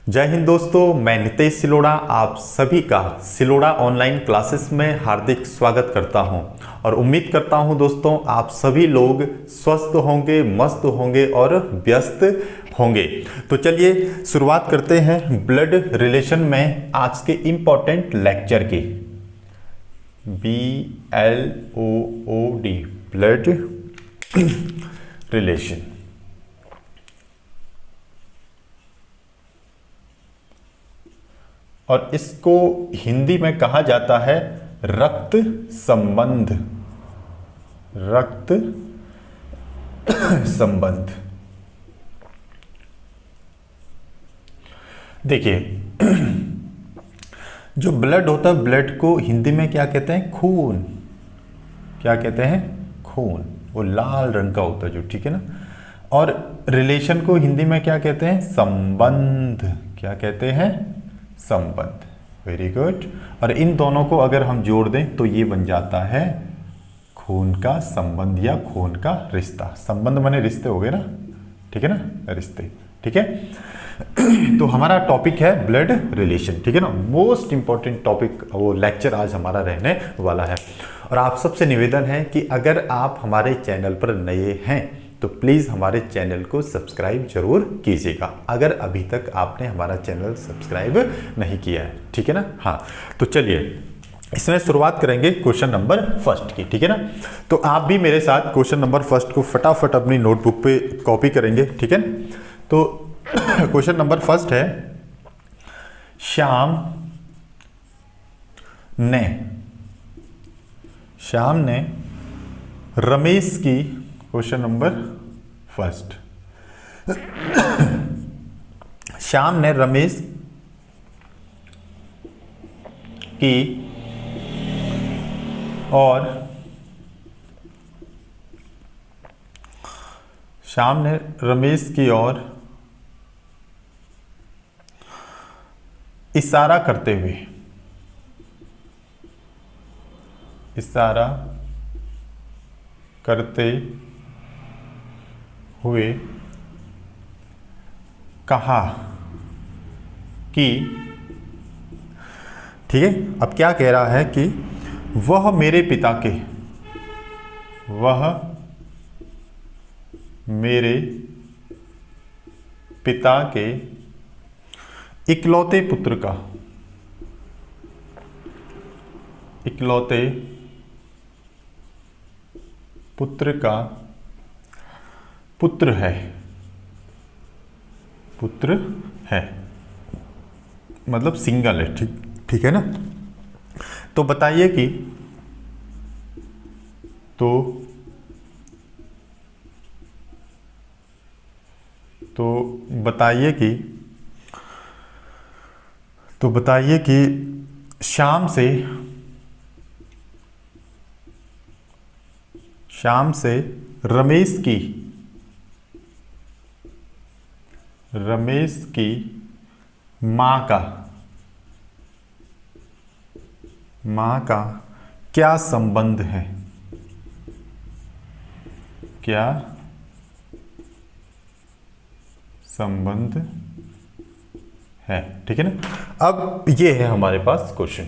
जय हिंद दोस्तों, मैं नितेश सिलोड़ा आप सभी का सिलोड़ा ऑनलाइन क्लासेस में हार्दिक स्वागत करता हूं और उम्मीद करता हूं दोस्तों आप सभी लोग स्वस्थ होंगे, मस्त होंगे और व्यस्त होंगे। तो चलिए शुरुआत करते हैं ब्लड रिलेशन में आज के इम्पोर्टेंट लेक्चर की। BLOOD blood relation. और इसको हिंदी में कहा जाता है रक्त संबंध। रक्त संबंध। देखिए जो ब्लड होता है, ब्लड को हिंदी में क्या कहते हैं? खून। क्या कहते हैं? खून। वो लाल रंग का होता है जो, ठीक है ना। और रिलेशन को हिंदी में क्या कहते हैं? संबंध। क्या कहते हैं? संबंध। Very good. और इन दोनों को अगर हम जोड़ दें तो ये बन जाता है खून का संबंध या खून का रिश्ता। संबंध माने रिश्ते हो गए ना, ठीक है ना, रिश्ते, ठीक है। तो हमारा टॉपिक है ब्लड रिलेशन, ठीक है ना। मोस्ट इंपॉर्टेंट टॉपिक, वो लेक्चर आज हमारा रहने वाला है। और आप सबसे निवेदन है कि अगर आप हमारे चैनल पर नए हैं तो प्लीज़ हमारे चैनल को सब्सक्राइब जरूर कीजिएगा, अगर अभी तक आपने हमारा चैनल सब्सक्राइब नहीं किया है, ठीक है ना। हाँ, तो चलिए इसमें शुरुआत करेंगे क्वेश्चन नंबर फर्स्ट की, ठीक है ना। तो आप भी मेरे साथ क्वेश्चन नंबर फर्स्ट को फटाफट अपनी नोटबुक पे कॉपी करेंगे, ठीक है ना। तो क्वेश्चन नंबर फर्स्ट है, श्याम ने रमेश की, क्वेश्चन नंबर फर्स्ट, श्याम ने रमेश की और इशारा करते हुए कहा कि, ठीक है। अब क्या कह रहा है कि वह मेरे पिता के इकलौते पुत्र का पुत्र है, मतलब सिंगल है, ठीक है ना। तो बताइए कि बताइए कि शाम से रमेश की माँ का क्या संबंध है? क्या संबंध है, ठीक है ना। अब ये है हमारे पास क्वेश्चन,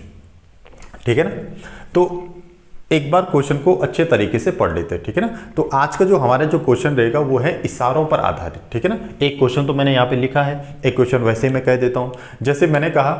ठीक है ना। तो एक बार क्वेश्चन को अच्छे तरीके से पढ़ लेते हैं, ठीक है ना। तो आज का जो हमारा जो क्वेश्चन रहेगा वो है इशारों पर आधारित, ठीक है ना। एक क्वेश्चन तो मैंने यहाँ पे लिखा है, एक क्वेश्चन वैसे ही मैं कह देता हूँ। जैसे मैंने कहा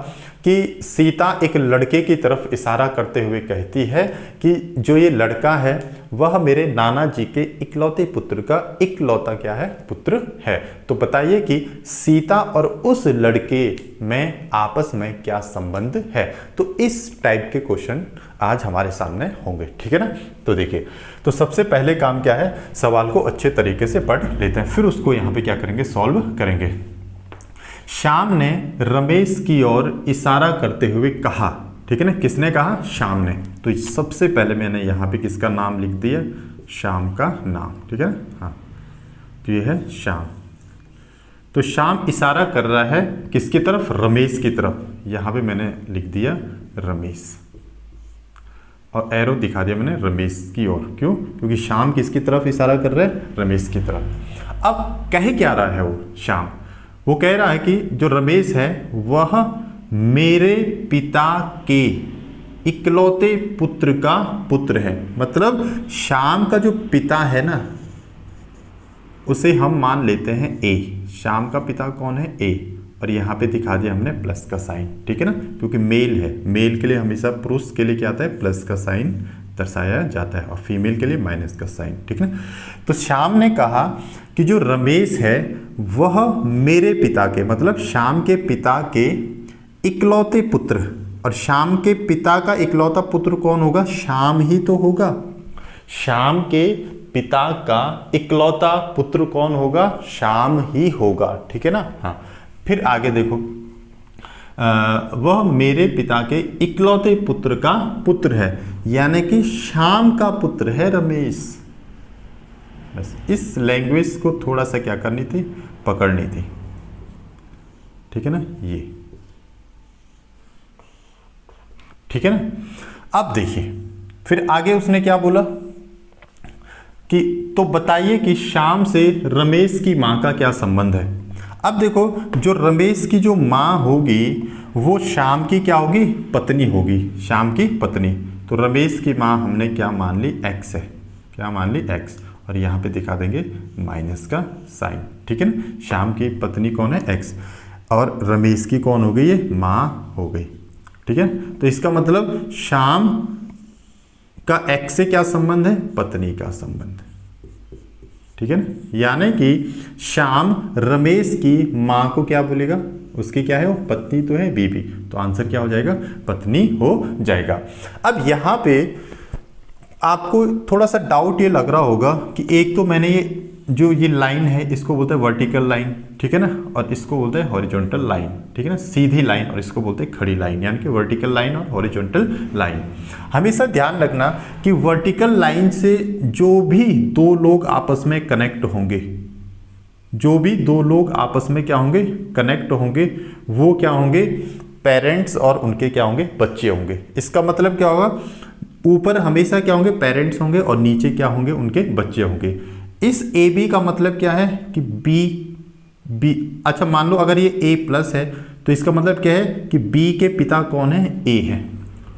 कि सीता एक लड़के की तरफ इशारा करते हुए कहती है कि जो ये लड़का है वह मेरे नाना जी के इकलौते पुत्र का इकलौता क्या है? पुत्र है। तो बताइए कि सीता और उस लड़के में आपस में क्या संबंध है? तो इस टाइप के क्वेश्चन आज हमारे सामने होंगे, ठीक है ना। तो देखिए, तो सबसे पहले काम क्या है, सवाल को अच्छे तरीके से पढ़ लेते हैं, फिर उसको यहाँ पे क्या करेंगे, सॉल्व करेंगे। श्याम ने रमेश की ओर इशारा करते हुए कहा, ठीक है ना। किसने कहा? श्याम ने। तो सबसे पहले मैंने यहाँ पे किसका नाम लिख दिया? श्याम का नाम, ठीक है ना। हाँ, तो ये है श्याम। तो श्याम इशारा कर रहा है किसकी तरफ? रमेश की तरफ। यहाँ पे मैंने लिख दिया रमेश और एरो दिखा दिया मैंने रमेश की ओर। क्यों? क्योंकि श्याम किसकी तरफ इशारा कर रहा है? रमेश की तरफ। अब कह क्या रहा है वो श्याम? वो कह रहा है कि जो रमेश है वह मेरे पिता के इकलौते पुत्र का पुत्र है। मतलब श्याम का जो पिता है ना, उसे हम मान लेते हैं ए। श्याम का पिता कौन है? ए। और यहाँ पे दिखा दिया हमने प्लस का साइन, ठीक है ना, क्योंकि मेल है। मेल के लिए हमेशा, पुरुष के लिए क्या आता है? प्लस का साइन दर्शाया जाता है, और फीमेल के लिए माइनस का साइन, ठीक है ना। तो श्याम ने कहा कि जो रमेश है वह मेरे पिता के, मतलब श्याम के पिता के इकलौते पुत्र, और श्याम के पिता का इकलौता पुत्र कौन होगा? श्याम ही तो होगा। श्याम के पिता का इकलौता पुत्र कौन होगा? श्याम ही होगा, ठीक है ना। हाँ, फिर आगे देखो, वह मेरे पिता के इकलौते पुत्र का पुत्र है, यानी कि श्याम का पुत्र है रमेश। बस इस लैंग्वेज को थोड़ा सा क्या करनी थी? पकड़नी थी, ठीक है ना, ये, ठीक है ना। अब देखिए फिर आगे उसने क्या बोला कि तो बताइए कि श्याम से रमेश की मां का क्या संबंध है। अब देखो, जो रमेश की जो मां होगी वो श्याम की क्या होगी? पत्नी होगी, श्याम की पत्नी। तो रमेश की मां हमने क्या मान ली? एक्स है। क्या मान ली? एक्स। और यहाँ पे दिखा देंगे माइनस का साइन, ठीक है ना। श्याम की पत्नी कौन है? एक्स। और रमेश की कौन हो गई? ये मां हो गई, ठीक है। तो इसका मतलब श्याम का एक्स से क्या संबंध है? पत्नी का संबंध, ठीक है ना। यानी कि श्याम रमेश की मां को क्या बोलेगा? उसकी क्या है? वो पत्नी तो है, बीबी। तो आंसर क्या हो जाएगा? पत्नी हो जाएगा। अब यहां पे आपको थोड़ा सा डाउट ये लग रहा होगा कि एक तो मैंने ये लाइन है इसको बोलते हैं वर्टिकल लाइन, ठीक है ना, और इसको बोलते हैं हॉरिजॉन्टल लाइन, ठीक है ना, सीधी लाइन, और इसको बोलते हैं खड़ी लाइन, यानी कि वर्टिकल लाइन और हॉरिजॉन्टल लाइन। हमेशा ध्यान रखना कि वर्टिकल लाइन से जो भी दो लोग आपस में कनेक्ट होंगे, जो भी दो लोग आपस में क्या होंगे? कनेक्ट होंगे, वो क्या होंगे? पेरेंट्स और उनके क्या होंगे? बच्चे होंगे। इसका मतलब क्या होगा? ऊपर हमेशा क्या होंगे? पेरेंट्स होंगे, और नीचे क्या होंगे? उनके बच्चे होंगे। इस ए बी का मतलब क्या है कि बी, अच्छा मान लो अगर ये ए प्लस है तो इसका मतलब क्या है कि बी के पिता कौन है? ए है,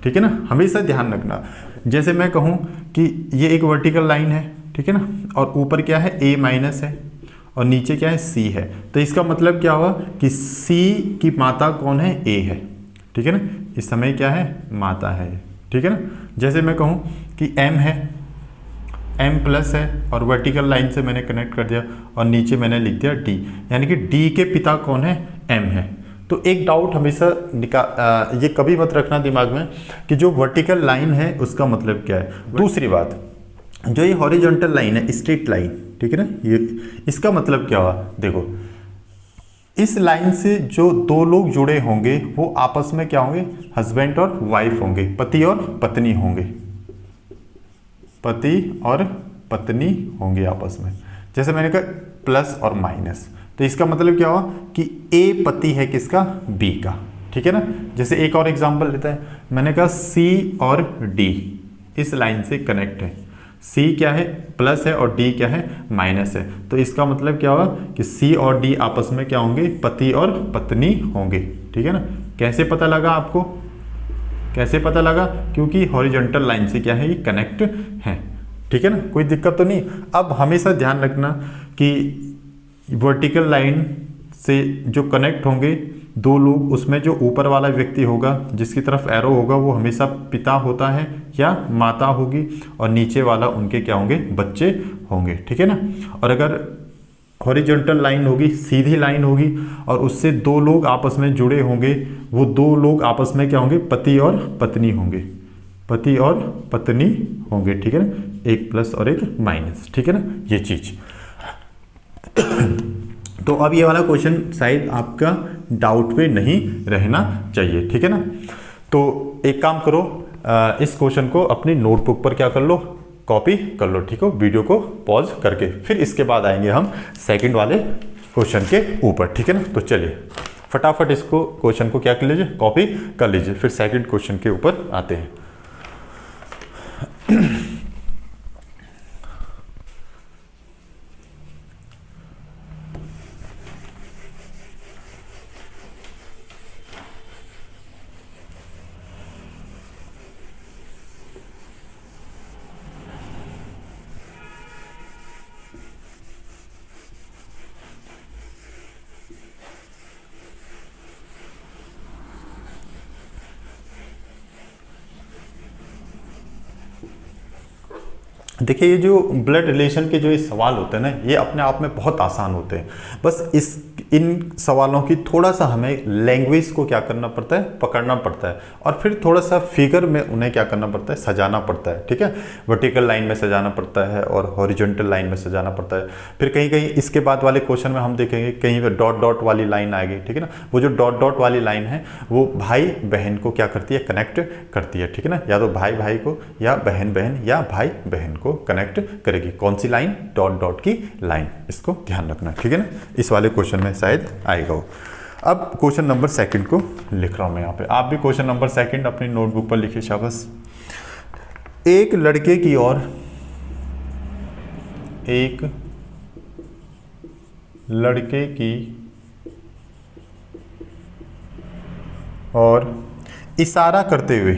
ठीक है ना। हमेशा ध्यान रखना, जैसे मैं कहूँ कि ये एक वर्टिकल लाइन है, ठीक है ना, और ऊपर क्या है? ए माइनस है, और नीचे क्या है? सी है। तो इसका मतलब क्या हुआ कि सी की माता कौन है? ए है, ठीक है ना। इस समय क्या है? माता है, ठीक है ना। जैसे मैं कहूँ कि एम है, एम प्लस है, और वर्टिकल लाइन से मैंने कनेक्ट कर दिया, और नीचे मैंने लिख दिया डी, यानी कि डी के पिता कौन है? एम है। तो एक डाउट हमेशा ये कभी मत रखना दिमाग में कि जो वर्टिकल लाइन है उसका मतलब क्या है। दूसरी बात, जो ये हॉरिजॉन्टल लाइन है, स्ट्रेट लाइन, ठीक है ना, ये इसका मतलब क्या हुआ? देखो, इस लाइन से जो दो लोग जुड़े होंगे वो आपस में क्या होंगे? हस्बैंड और वाइफ होंगे, पति और पत्नी होंगे, पति और पत्नी होंगे आपस में। जैसे मैंने कहा प्लस और माइनस, तो इसका मतलब क्या हुआ कि ए पति है किसका? बी का, ठीक है ना। जैसे एक और एग्जांपल लेते हैं, मैंने कहा सी और डी इस लाइन से कनेक्ट है, सी क्या है? प्लस है, और डी क्या है? माइनस है। तो इसका मतलब क्या होगा कि सी और डी आपस में क्या होंगे? पति और पत्नी होंगे, ठीक है ना। कैसे पता लगा आपको? कैसे पता लगा? क्योंकि हॉरिजॉन्टल लाइन से क्या है? ये कनेक्ट है, ठीक है ना, कोई दिक्कत तो नहीं। अब हमेशा ध्यान रखना कि वर्टिकल लाइन से जो कनेक्ट होंगे दो लोग, उसमें जो ऊपर वाला व्यक्ति होगा जिसकी तरफ एरो होगा वो हमेशा पिता होता है या माता होगी, और नीचे वाला उनके क्या होंगे? बच्चे होंगे, ठीक है ना। और अगर हॉरिजॉन्टल लाइन होगी, सीधी लाइन होगी, और उससे दो लोग आपस में जुड़े होंगे, वो दो लोग आपस में क्या होंगे? पति और पत्नी होंगे, पति और पत्नी होंगे, ठीक है ना, एक प्लस और एक माइनस, ठीक है ना, ये चीज। तो अब ये वाला क्वेश्चन शायद आपका डाउट पे नहीं रहना चाहिए, ठीक है ना। तो एक काम करो, इस क्वेश्चन को अपनी नोटबुक पर क्या कर लो? कॉपी कर लो, ठीक हो, वीडियो को पॉज करके। फिर इसके बाद आएंगे हम सेकंड वाले क्वेश्चन के ऊपर, ठीक है ना। तो चलिए फटाफट इसको क्वेश्चन को क्या कर लीजिए? कॉपी कर लीजिए, फिर सेकंड क्वेश्चन के ऊपर आते हैं। देखिए ये जो ब्लड रिलेशन के जो ये सवाल होते हैं ना, ये अपने आप में बहुत आसान होते हैं। बस इन सवालों की थोड़ा सा हमें लैंग्वेज को क्या करना पड़ता है, पकड़ना पड़ता है, और फिर थोड़ा सा फिगर में उन्हें क्या करना पड़ता है, सजाना पड़ता है। ठीक है, वर्टिकल लाइन में सजाना पड़ता है और हॉरिजॉन्टल लाइन में सजाना पड़ता है। फिर कहीं कहीं इसके बाद वाले क्वेश्चन में हम देखेंगे कहीं पर डॉट डॉट वाली लाइन आएगी। ठीक है ना, वो जो डॉट डॉट वाली लाइन है वो भाई बहन को क्या करती है, कनेक्ट करती है। ठीक है ना, या तो भाई भाई को या बहन बहन या भाई बहन को कनेक्ट करेगी। कौन सी लाइन, डॉट डॉट की लाइन, इसको ध्यान रखना। ठीक है ना, इस वाले क्वेश्चन में शायद आएगा वो। अब क्वेश्चन नंबर सेकंड को लिख रहा हूं मैं यहाँ पे, आप भी क्वेश्चन नंबर सेकंड अपनी नोटबुक पर लिखिए। शाबाश। एक लड़के की और एक लड़के की और इशारा करते हुए,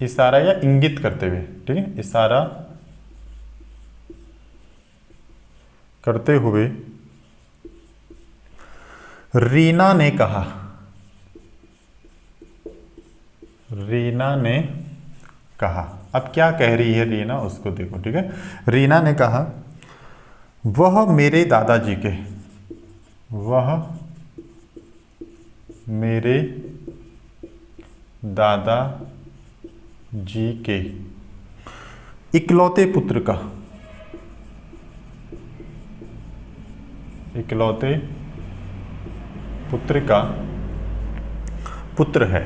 इशारा या इंगित करते हुए, ठीक है, इशारा करते हुए रीना ने कहा, रीना ने कहा। अब क्या कह रही है रीना, उसको देखो। ठीक है, रीना ने कहा वह मेरे दादाजी के, वह मेरे दादा जी के इकलौते पुत्र का, इकलौते पुत्र का पुत्र है,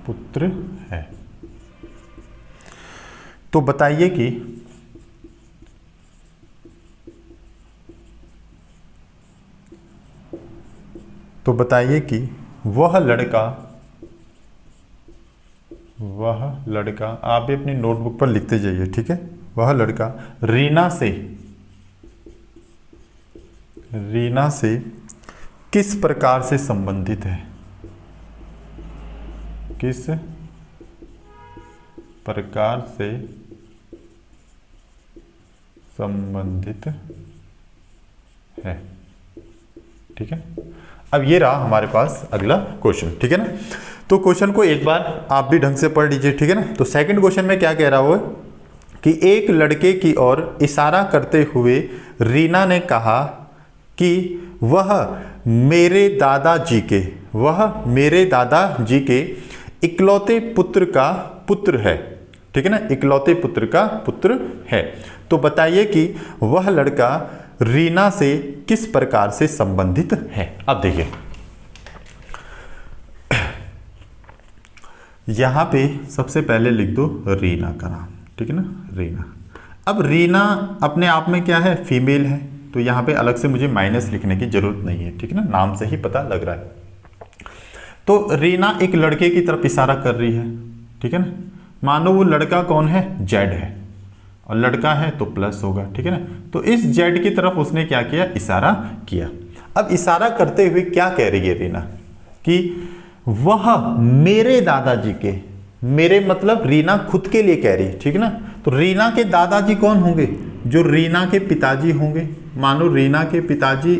पुत्र है। तो बताइए कि वह लड़का, आप भी अपनी नोटबुक पर लिखते जाइए। ठीक है, वह लड़का रीना से किस प्रकार से संबंधित है, किस प्रकार से संबंधित है। ठीक है, अब ये रहा हमारे पास अगला क्वेश्चन। ठीक है ना, तो क्वेश्चन को एक बार आप भी ढंग से पढ़ लीजिए। ठीक है ना, तो सेकंड क्वेश्चन में क्या कह रहा हो कि एक लड़के की ओर इशारा करते हुए रीना ने कहा कि वह मेरे दादाजी के इकलौते पुत्र का पुत्र है। ठीक है ना, इकलौते पुत्र का पुत्र है। तो बताइए कि वह लड़का रीना से किस प्रकार से संबंधित है। अब देखिए यहां पे सबसे पहले लिख दो रीना का नाम। ठीक है ना, रीना। अब रीना अपने आप में क्या है, फीमेल है, तो यहां पे अलग से मुझे माइनस लिखने की जरूरत नहीं है। ठीक है ना, नाम से ही पता लग रहा है। तो रीना एक लड़के की तरफ इशारा कर रही है। ठीक है ना, मानो वो लड़का कौन है, जेड है, और लड़का है तो प्लस होगा। ठीक है ना, तो इस जेड की तरफ उसने क्या किया, इशारा किया। अब इशारा करते हुए क्या कह रही है रीना कि वह मेरे दादाजी के, मेरे मतलब रीना खुद के लिए कह रही है। ठीक है ना, तो रीना के दादाजी कौन होंगे, जो रीना के पिताजी होंगे। मानो रीना के पिताजी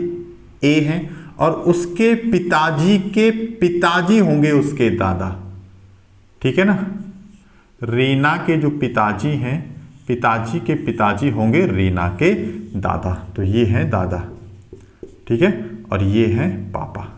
ए हैं और उसके पिताजी के पिताजी होंगे उसके दादा। ठीक है ना, रीना के जो पिताजी हैं, पिताजी के पिताजी होंगे रीना के दादा, तो ये हैं दादा। ठीक है, और ये हैं पापा।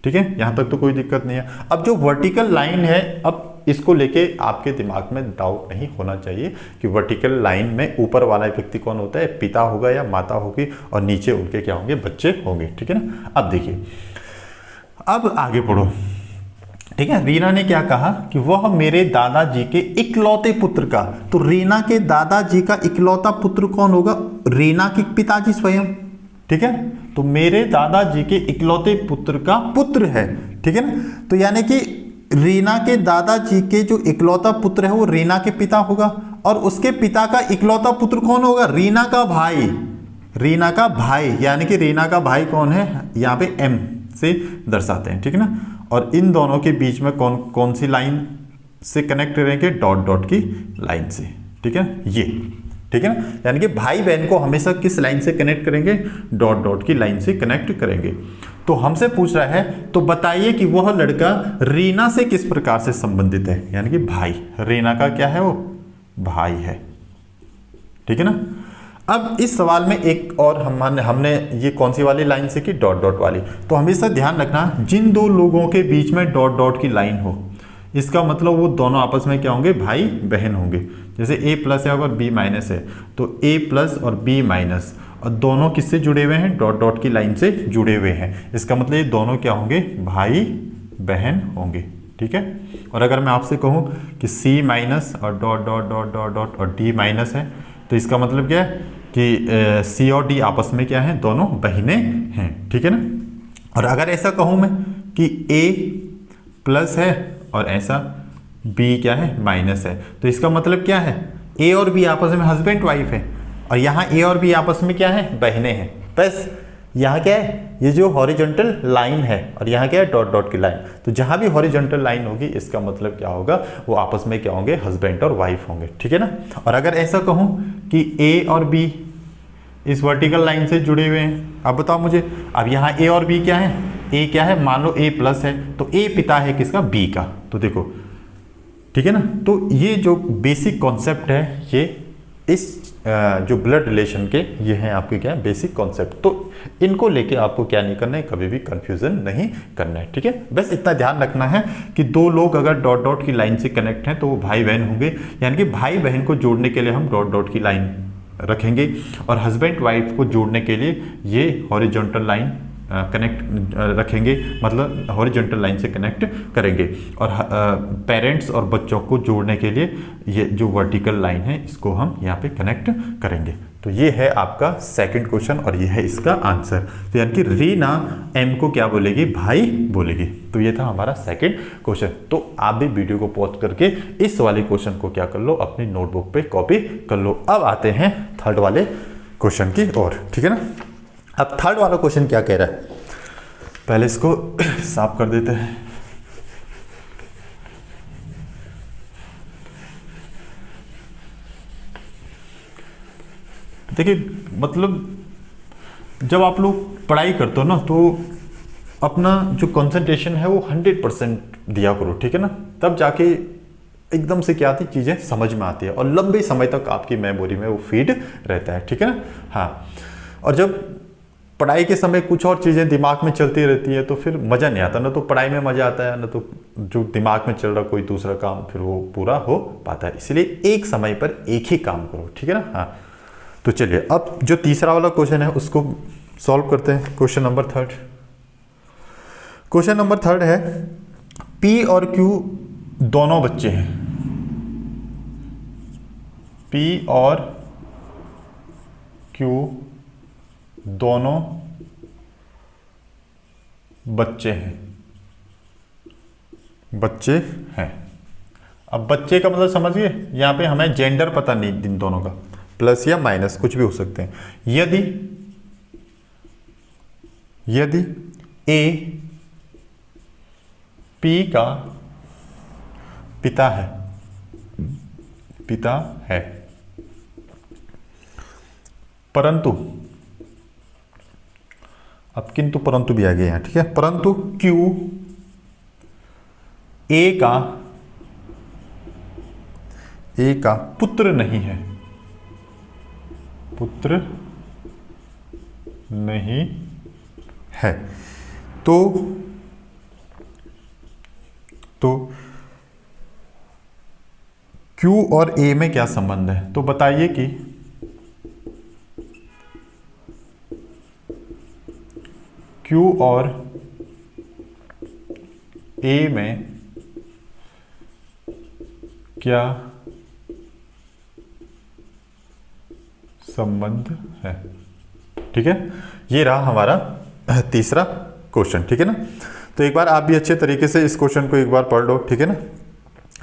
ठीक है, यहां तक तो कोई दिक्कत नहीं है। अब जो वर्टिकल लाइन है, अब इसको लेके आपके दिमाग में डाउट नहीं होना चाहिए कि वर्टिकल लाइन में ऊपर वाला व्यक्ति कौन होता है, पिता होगा या माता होगी, और नीचे उनके क्या होंगे, बच्चे होंगे। ठीक है ना, अब देखिए, अब आगे पढ़ो। ठीक है, रीना ने क्या कहा कि वह मेरे दादाजी के इकलौते पुत्र का, तो रीना के दादाजी का इकलौता पुत्र कौन होगा, रीना के पिताजी स्वयं। ठीक है, तो मेरे दादाजी के इकलौते पुत्र का पुत्र है। ठीक है ना, तो यानी कि रीना के दादाजी के जो इकलौता पुत्र है वो रीना के पिता होगा, और उसके पिता का इकलौता पुत्र कौन होगा, रीना का भाई। रीना का भाई, यानी कि रीना का भाई कौन है, यहाँ पे एम से दर्शाते हैं। ठीक है ना, और इन दोनों के बीच में कौन कौन सी लाइन से कनेक्ट करेंगे, डॉट डॉट की लाइन से। ठीक है, ये ठीक है ना, यानी कि भाई बहन को हमेशा किस लाइन से कनेक्ट करेंगे, डॉट डॉट की लाइन से कनेक्ट करेंगे। तो हमसे पूछ रहा है तो बताइए कि वह लड़का रीना से किस प्रकार से संबंधित है, यानी कि भाई, रीना का क्या है, वो भाई है। ठीक है ना। अब इस सवाल में एक और हमने ये कौन सी वाली लाइन से की, डॉट डॉट वाली। तो हमेशा ध्यान रखना जिन दो लोगों के बीच में डॉट डॉट की लाइन हो, इसका मतलब वो दोनों आपस में क्या होंगे, भाई बहन होंगे। जैसे a प्लस है और b माइनस है, तो a प्लस और b माइनस, और दोनों किससे जुड़े हुए हैं, डॉट डॉट की लाइन से जुड़े हुए हैं। इसका मतलब ये दोनों क्या होंगे, भाई बहन होंगे। ठीक है। और अगर मैं आपसे कहूँ कि c माइनस और dot dot dot dot dot और d माइनस है, तो इसका मतलब क्या है कि c और d आपस में क्या है, दोनों बहनें हैं। ठीक है ना। और अगर ऐसा कहूँ मैं कि a प्लस है और ऐसा b क्या है, माइनस है, तो इसका मतलब क्या है, a और b आपस में हस्बैंड वाइफ है, और यहाँ a और b आपस में क्या है, बहनें हैं। बस यहाँ क्या है, ये जो हॉरिजॉन्टल लाइन है, और यहाँ क्या है, डॉट डॉट की लाइन। तो जहाँ भी हॉरिजॉन्टल लाइन होगी, इसका मतलब क्या होगा, वो आपस में क्या होंगे, हस्बैंड और वाइफ होंगे। ठीक है ना। और अगर ऐसा कहूँ कि a और b इस वर्टिकल लाइन से जुड़े हुए हैं, अब बताओ मुझे, अब यहाँ a और b क्या है, a क्या है, मान लो a प्लस है, तो a पिता है किसका, b का। तो देखो, ठीक है ना। तो ये जो बेसिक कॉन्सेप्ट है, ये इस जो ब्लड रिलेशन के, ये हैं आपके क्या है, बेसिक कॉन्सेप्ट। तो इनको लेके आपको क्या नहीं करना है, कभी भी कंफ्यूजन नहीं करना है। ठीक है। बस इतना ध्यान रखना है कि दो लोग अगर डॉट डॉट की लाइन से कनेक्ट हैं तो वो भाई बहन होंगे, यानी कि भाई बहन को जोड़ने के लिए हम डॉट डॉट की लाइन रखेंगे, और हस्बैंड वाइफ को जोड़ने के लिए ये हॉरिजॉन्टल लाइन कनेक्ट रखेंगे, मतलब हॉरिजॉन्टल लाइन से कनेक्ट करेंगे। और पेरेंट्स और बच्चों को जोड़ने के लिए ये जो वर्टिकल लाइन है, इसको हम यहाँ पे कनेक्ट करेंगे। तो ये है आपका सेकंड क्वेश्चन, और ये है इसका आंसर। तो यानी कि रीना एम को क्या बोलेगी, भाई बोलेगी। तो ये था हमारा सेकंड क्वेश्चन। तो आप भी वीडियो को पॉज करके इस वाले क्वेश्चन को क्या कर लो, अपनी नोटबुक पे कॉपी कर लो। अब आते हैं थर्ड वाले क्वेश्चन की ओर। ठीक है ना। अब थर्ड वाला क्वेश्चन क्या कह रहा है, पहले इसको साफ कर देते हैं। देखिए, मतलब जब आप लोग पढ़ाई करते हो ना, तो अपना जो कंसंट्रेशन है वो 100% दिया करो। ठीक है ना। तब जाके एकदम से क्या आती चीज़ें समझ में आती है, और लंबे समय तक आपकी मेमोरी में वो फीड रहता है। ठीक है ना। हाँ। और जब पढ़ाई के समय कुछ और चीज़ें दिमाग में चलती रहती है, तो फिर मज़ा नहीं आता। ना तो पढ़ाई में मज़ा आता है, ना तो जो दिमाग में चल रहा कोई दूसरा काम फिर वो पूरा हो पाता है। इसलिए एक समय पर एक ही काम करो। ठीक है ना। हाँ। तो चलिए, अब जो तीसरा वाला क्वेश्चन है उसको सॉल्व करते हैं। Question number third. Question number third है, P और Q दोनों बच्चे हैं। P और Q दोनों बच्चे हैं। बच्चे हैं। अब बच्चे का मतलब समझिए, यहां पे हमें जेंडर पता नहीं इन दोनों का, प्लस या माइनस कुछ भी हो सकते हैं। यदि A P का पिता है, परंतु, अब किंतु परंतु भी आ गया यहाँ। ठीक है। परंतु Q A का पुत्र नहीं है, पुत्र नहीं है, तो Q और A में क्या संबंध है। तो बताइए कि Q और A में क्या संबंध है। ठीक है। ये रहा हमारा तीसरा क्वेश्चन। ठीक है ना। तो एक बार आप भी अच्छे तरीके से इस क्वेश्चन को एक बार पढ़ लो। ठीक है ना।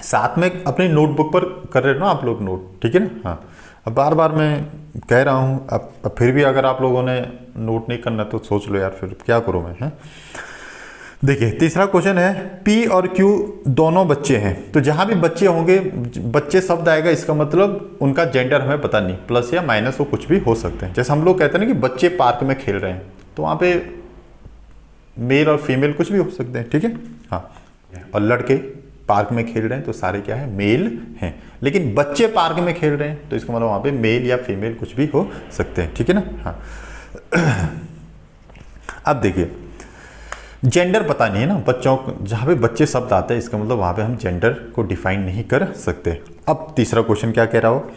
साथ में अपनी नोटबुक पर कर रहे हो ना आप लोग नोट। ठीक है ना। हाँ। अब बार बार मैं कह रहा हूँ, अब फिर भी अगर आप लोगों ने नोट नहीं करना तो सोच लो यार, फिर क्या करूँ मैं। है देखिए, तीसरा क्वेश्चन है, P और Q दोनों बच्चे हैं। तो जहां भी बच्चे होंगे, बच्चे शब्द आएगा, इसका मतलब उनका जेंडर हमें पता नहीं, प्लस या माइनस वो कुछ भी हो सकते हैं। जैसे हम लोग कहते हैं ना कि बच्चे पार्क में खेल रहे हैं, तो वहां पे मेल और फीमेल कुछ भी हो सकते हैं, ठीक है। हाँ, और लड़के पार्क में खेल रहे हैं तो सारे क्या है, मेल हैं। लेकिन बच्चे पार्क में खेल रहे हैं तो इसका मतलब वहाँ पे मेल या फीमेल कुछ भी हो सकते हैं, ठीक है ना। हाँ अब देखिए, जेंडर पता नहीं है ना बच्चों, जहाँ पे बच्चे शब्द आते हैं इसका मतलब वहाँ पे हम जेंडर को डिफाइन नहीं कर सकते। अब तीसरा क्वेश्चन क्या कह रहा हो,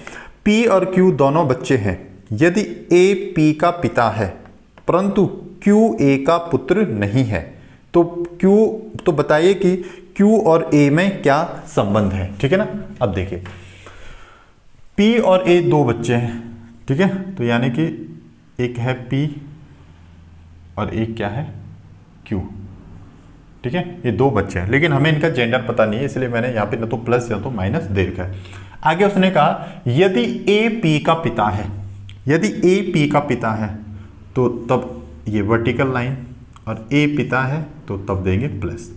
P और Q दोनों बच्चे हैं, यदि A P का पिता है परंतु Q A का पुत्र नहीं है, तो बताइए कि Q और A में क्या संबंध है, ठीक है ना। अब देखिए, P और A दो बच्चे हैं, ठीक है, तो यानी कि एक है P और एक क्या है, Q, ठीक है। ये दो बच्चे हैं लेकिन हमें इनका जेंडर पता नहीं है, इसलिए मैंने यहाँ पे ना तो प्लस या तो माइनस दे रखा है। आगे उसने कहा यदि A P का पिता है, यदि A P का पिता है तो तब ये वर्टिकल लाइन, और A पिता है तो तब देंगे प्लस।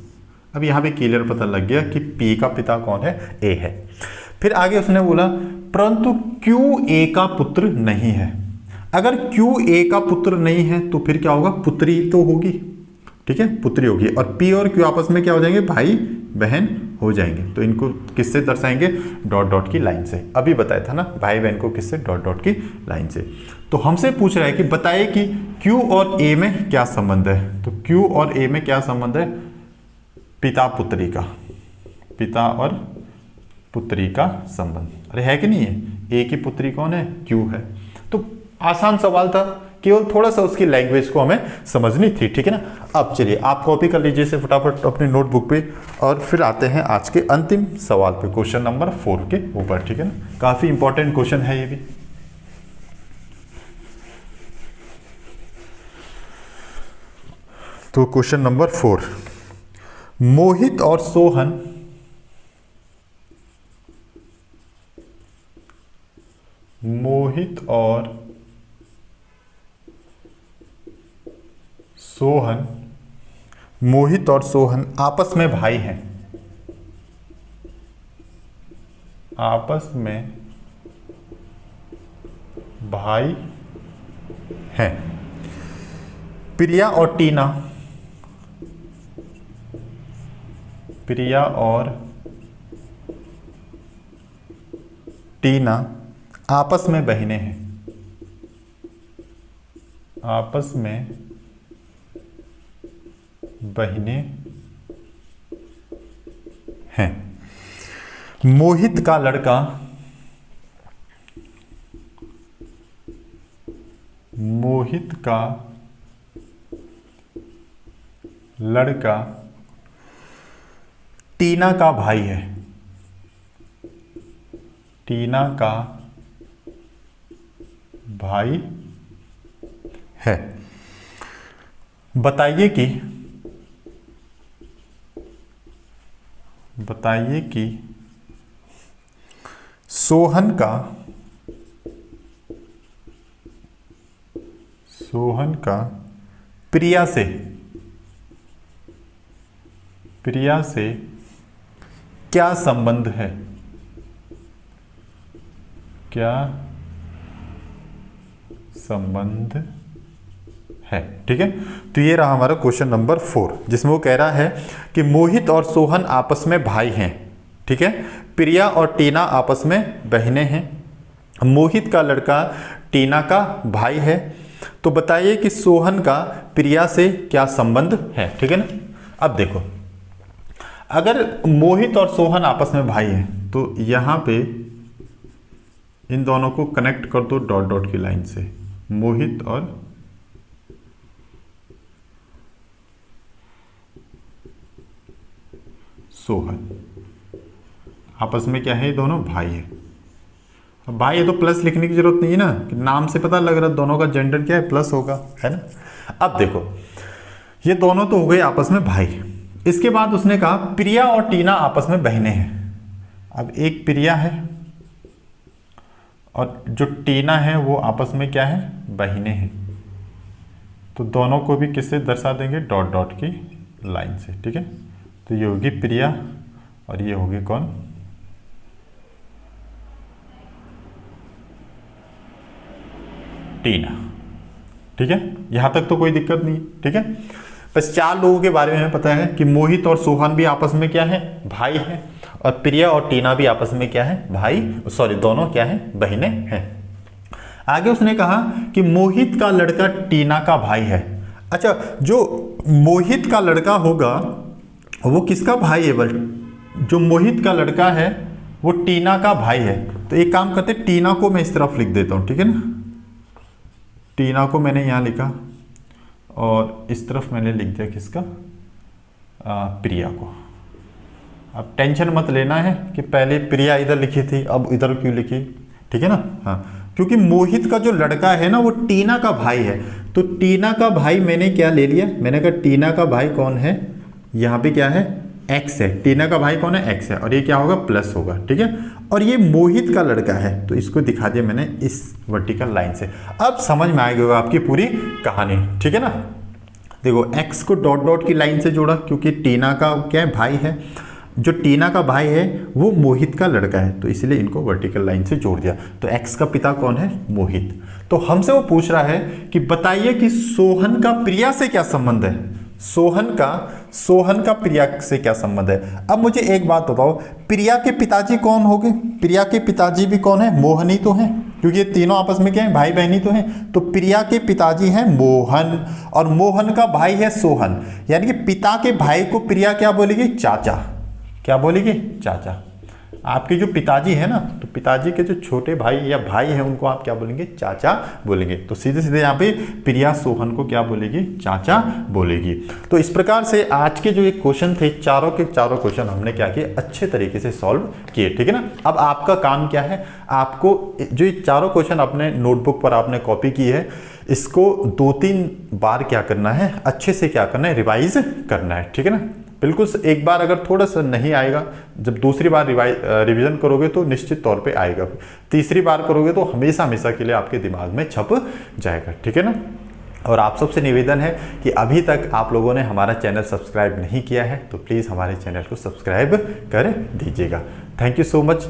अब यहाँ पे क्लियर पता लग गया कि P का पिता कौन है, A है। फिर आगे उसने बोला परंतु Q A का पुत्र नहीं है। अगर Q A का पुत्र नहीं है तो फिर क्या होगा, पुत्री तो होगी, ठीक है, पुत्री होगी। और P और Q आपस में क्या हो जाएंगे, भाई बहन हो जाएंगे। तो इनको किससे दर्शाएंगे, डॉट डॉट की लाइन से। अभी बताया था ना भाई बहन को किससे, डॉट डॉट की लाइन से। तो हमसे पूछ रहा है कि बताइए कि Q और A में क्या संबंध है। तो Q और A में क्या संबंध है, पिता पुत्री का, पिता और पुत्री का संबंध। अरे है कि नहीं है, A की पुत्री कौन है, Q है। तो आसान सवाल था, केवल थोड़ा सा उसकी लैंग्वेज को हमें समझनी थी, ठीक है ना। अब चलिए आप कॉपी कर लीजिए इसे फटाफट अपनी नोटबुक पे, और फिर आते हैं आज के अंतिम सवाल पे, क्वेश्चन नंबर 4 के ऊपर, ठीक है ना। काफी इंपॉर्टेंट क्वेश्चन है ये भी। तो क्वेश्चन नंबर 4, मोहित और सोहन मोहित और सोहन आपस में भाई हैं, आपस में भाई हैं। प्रिया और टीना आपस में बहनें हैं, आपस में बहनें हैं। मोहित का लड़का टीना का भाई है, टीना का भाई है। बताइए कि सोहन का प्रिया से क्या संबंध है, क्या संबंध है, ठीक है। तो ये रहा हमारा क्वेश्चन नंबर 4, जिसमें वो कह रहा है कि मोहित और सोहन आपस में भाई हैं, ठीक है। प्रिया और टीना आपस में बहनें हैं। मोहित का लड़का टीना का भाई है। तो बताइए कि सोहन का प्रिया से क्या संबंध है, ठीक है ना। अब देखो, अगर मोहित और सोहन आपस में भाई हैं तो यहां पे इन दोनों को कनेक्ट कर दो डॉट डॉट की लाइन से। मोहित और सोहन आपस में क्या है, ये दोनों भाई है। अब भाई है तो प्लस लिखने की जरूरत नहीं है ना, कि नाम से पता लग रहा है दोनों का जेंडर क्या है, प्लस होगा, है ना। अब देखो, ये दोनों तो हो गए आपस में भाई। इसके बाद उसने कहा प्रिया और टीना आपस में बहनें हैं। अब एक प्रिया है और जो टीना है वो आपस में क्या है, बहनें हैं। तो दोनों को भी किससे दर्शा देंगे, डॉट डॉट की लाइन से, ठीक है। तो ये होगी प्रिया और ये होगी कौन, टीना, ठीक है। यहां तक तो कोई दिक्कत नहीं, ठीक है। बस 4 लोगों के बारे में हमें पता है कि मोहित और सोहन भी आपस में क्या है, भाई हैं, और प्रिया और टीना भी आपस में क्या है, दोनों क्या है, बहनें हैं। आगे उसने कहा कि मोहित का लड़का टीना का भाई है। अच्छा, जो मोहित का लड़का होगा वो किसका भाई है? बल जो मोहित का लड़का है वो टीना का भाई है। तो एक काम करते, टीना को मैं इस तरफ लिख देता हूं, ठीक है ना। टीना को मैंने यहां लिखा और इस तरफ मैंने लिख दिया किसका, प्रिया को। अब टेंशन मत लेना है कि पहले प्रिया इधर लिखी थी अब इधर क्यों लिखी, ठीक है ना। हाँ, क्योंकि मोहित का जो लड़का है ना वो टीना का भाई है। तो टीना का भाई मैंने क्या ले लिया, मैंने कहा टीना का भाई कौन है, यहाँ पे क्या है, एक्स है। टीना का भाई कौन है, एक्स है, और ये क्या होगा, प्लस होगा, ठीक है। और ये मोहित का लड़का है, तो इसको दिखा दिया मैंने इस वर्टिकल लाइन से। अब समझ में आएगा आपकी पूरी कहानी, ठीक है ना। देखो एक्स को डॉट डॉट की लाइन से जोड़ा क्योंकि टीना का क्या है, भाई है। जो टीना का भाई है वो मोहित का लड़का है, तो इसलिए इनको वर्टिकल लाइन से जोड़ दिया। तो एक्स का पिता कौन है, मोहित। तो हमसे वो पूछ रहा है कि बताइए कि सोहन का प्रिया से क्या संबंध है। सोहन का प्रिया से क्या संबंध है। अब मुझे एक बात बताओ, प्रिया के पिताजी कौन होंगे? प्रिया के पिताजी भी कौन है, मोहन ही तो हैं, क्योंकि ये तीनों आपस में क्या है, भाई बहन ही तो हैं। तो प्रिया के पिताजी हैं मोहन और मोहन का भाई है सोहन, यानी कि पिता के भाई को प्रिया क्या बोलेगी, चाचा। क्या बोलेगी, चाचा। आपके जो पिताजी है ना, तो पिताजी के जो छोटे भाई या भाई हैं उनको आप क्या बोलेंगे, चाचा बोलेंगे। तो सीधे सीधे यहाँ पे प्रिया सोहन को क्या बोलेगी, चाचा बोलेगी। तो इस प्रकार से आज के जो एक क्वेश्चन थे, चारों के चारों क्वेश्चन हमने क्या किए, अच्छे तरीके से सॉल्व किए, ठीक है ना। अब आपका काम क्या है, आपको जो ये चारों क्वेश्चन अपने नोटबुक पर आपने कॉपी की है, इसको 2-3 बार क्या करना है, अच्छे से क्या करना है, रिवाइज करना है, ठीक है ना। बिल्कुल, एक बार अगर थोड़ा सा नहीं आएगा, जब दूसरी बार रिवीजन करोगे तो निश्चित तौर पे आएगा, तीसरी बार करोगे तो हमेशा हमेशा के लिए आपके दिमाग में छप जाएगा, ठीक है ना। और आप सबसे निवेदन है कि अभी तक आप लोगों ने हमारा चैनल सब्सक्राइब नहीं किया है तो प्लीज़ हमारे चैनल को सब्सक्राइब कर दीजिएगा। Thank you so much.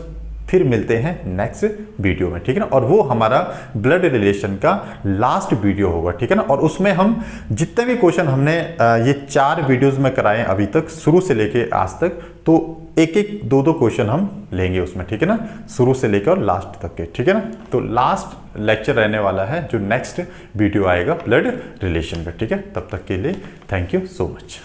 फिर मिलते हैं नेक्स्ट वीडियो में, ठीक है ना। और वो हमारा ब्लड रिलेशन का लास्ट वीडियो होगा, ठीक है ना। और उसमें हम जितने भी क्वेश्चन हमने ये 4 वीडियोस में कराए हैं अभी तक, शुरू से लेके आज तक, तो एक एक 2-2 क्वेश्चन हम लेंगे उसमें, ठीक है ना, शुरू से लेकर लास्ट तक के, ठीक है ना। तो लास्ट लेक्चर रहने वाला है जो नेक्स्ट वीडियो आएगा ब्लड रिलेशन का, ठीक है। तब तक के लिए थैंक यू सो मच।